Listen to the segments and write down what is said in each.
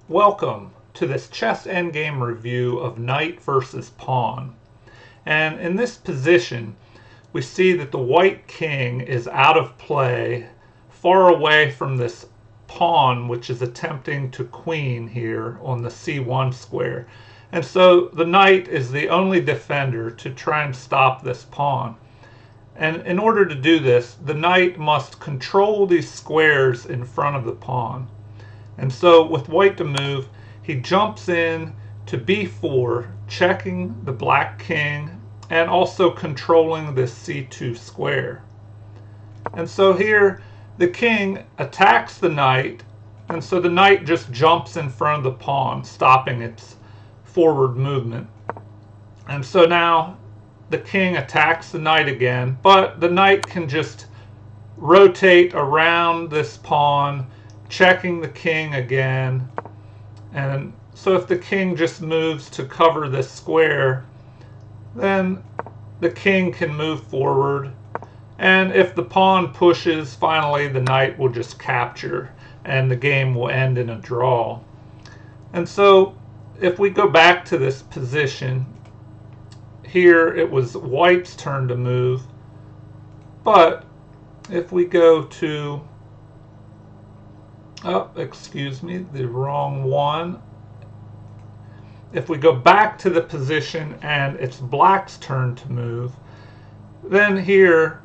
Welcome to this chess endgame review of knight versus pawn. And in this position, we see that the white king is out of play, far away from this pawn, which is attempting to queen here on the c1 square. And so the knight is the only defender to try and stop this pawn. And in order to do this, the knight must control these squares in front of the pawn. And so with white to move, he jumps in to b4, checking the black king and also controlling this c2 square. And so here the king attacks the knight, and so the knight just jumps in front of the pawn, stopping its forward movement. And so now the king attacks the knight again, but the knight can just rotate around this pawn, checking the king again. And so if the king just moves to cover this square, then the king can move forward. And if the pawn pushes, finally the knight will just capture and the game will end in a draw. And so if we go back to this position, here it was white's turn to move. But if we go to the wrong one. If we go back to the position and it's black's turn to move, then here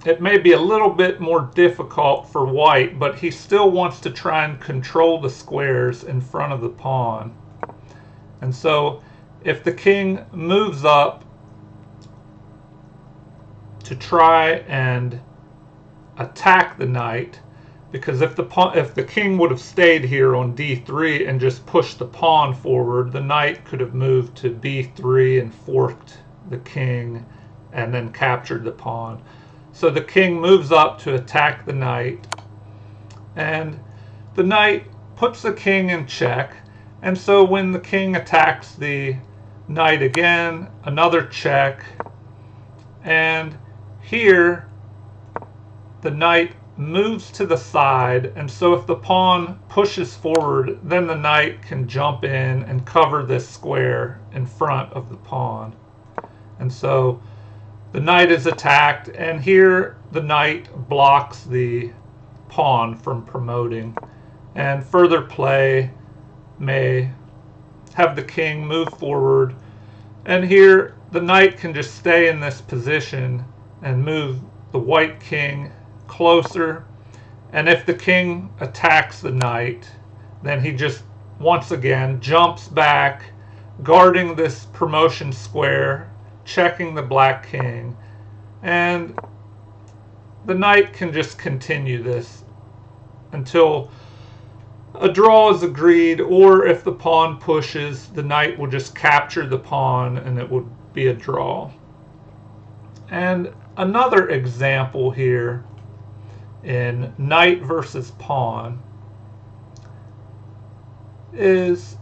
it may be a little bit more difficult for white, but he still wants to try and control the squares in front of the pawn. And so if the king moves up to try and attack the knight, because if the king would have stayed here on d3 and just pushed the pawn forward, the knight could have moved to b3 and forked the king and then captured the pawn. So the king moves up to attack the knight, and the knight puts the king in check. And so when the king attacks the knight again, another check, and here the knight moves to the side, and so if the pawn pushes forward, then the knight can jump in and cover this square in front of the pawn. And so the knight is attacked, and here the knight blocks the pawn from promoting, and further play may have the king move forward, and here the knight can just stay in this position and move the white king closer. And if the king attacks the knight, then he just once again jumps back, guarding this promotion square, checking the black king, and the knight can just continue this until a draw is agreed, or if the pawn pushes, the knight will just capture the pawn and it would be a draw. And another example here in knight versus pawn is,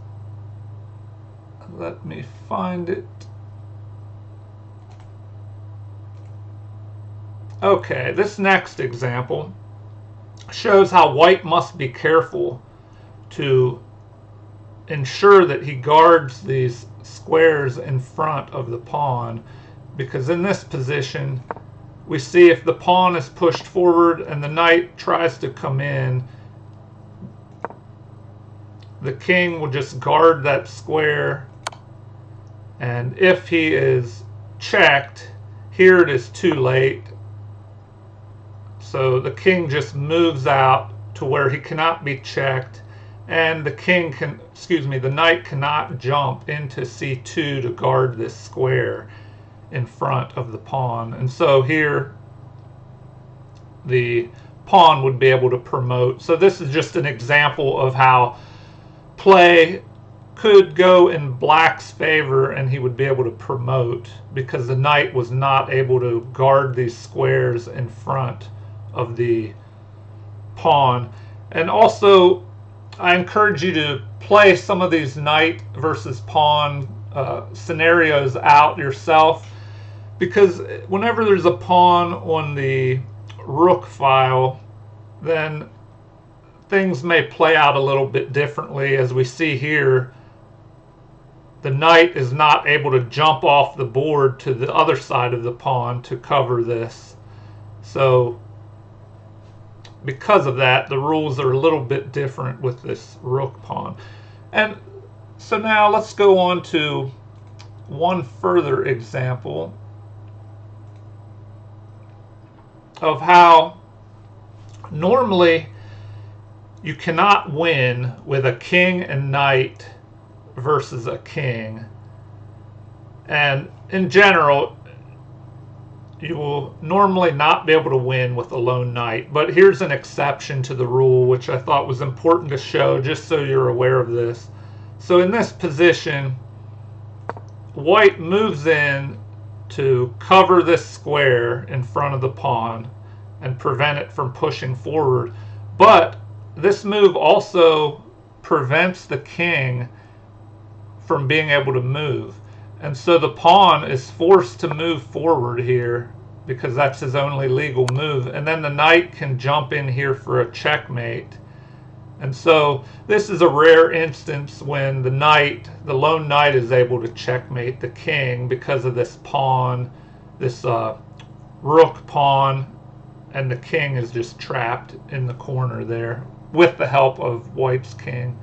let me find it. Okay, this next example shows how white must be careful to ensure that he guards these squares in front of the pawn, because in this position we see if the pawn is pushed forward and the knight tries to come in, the king will just guard that square, and if he is checked, here it is too late. So the king just moves out to where he cannot be checked, and the knight cannot jump into c2 to guard this square in front of the pawn. And so here the pawn would be able to promote. So this is just an example of how play could go in black's favor and he would be able to promote, because the knight was not able to guard these squares in front of the pawn. And also I encourage you to play some of these knight versus pawn scenarios out yourself, because whenever there's a pawn on the rook file, then things may play out a little bit differently. As we see here, the knight is not able to jump off the board to the other side of the pawn to cover this. So because of that, the rules are a little bit different with this rook pawn. And so now let's go on to one further example of how normally you cannot win with a king and knight versus a king. And in general, you will normally not be able to win with a lone knight. But here's an exception to the rule, which I thought was important to show just so you're aware of this. So in this position, white moves in to cover this square in front of the pawn and prevent it from pushing forward. But this move also prevents the king from being able to move. And so the pawn is forced to move forward here because that's his only legal move. And then the knight can jump in here for a checkmate. And so this is a rare instance when the lone knight is able to checkmate the king because of this pawn, this rook pawn, and the king is just trapped in the corner there with the help of white's king.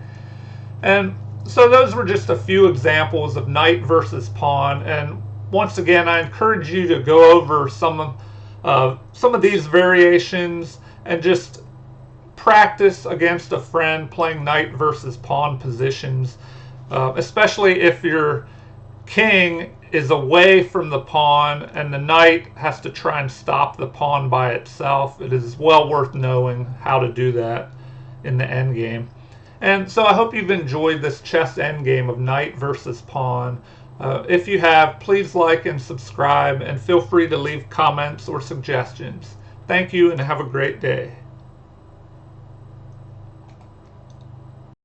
And so those were just a few examples of knight versus pawn. And once again, I encourage you to go over some of these variations and just practice against a friend playing knight versus pawn positions, especially if your king is away from the pawn and the knight has to try and stop the pawn by itself. It is well worth knowing how to do that in the endgame. And so I hope you've enjoyed this chess endgame of knight versus pawn. If you have, please like and subscribe, and feel free to leave comments or suggestions. Thank you and have a great day.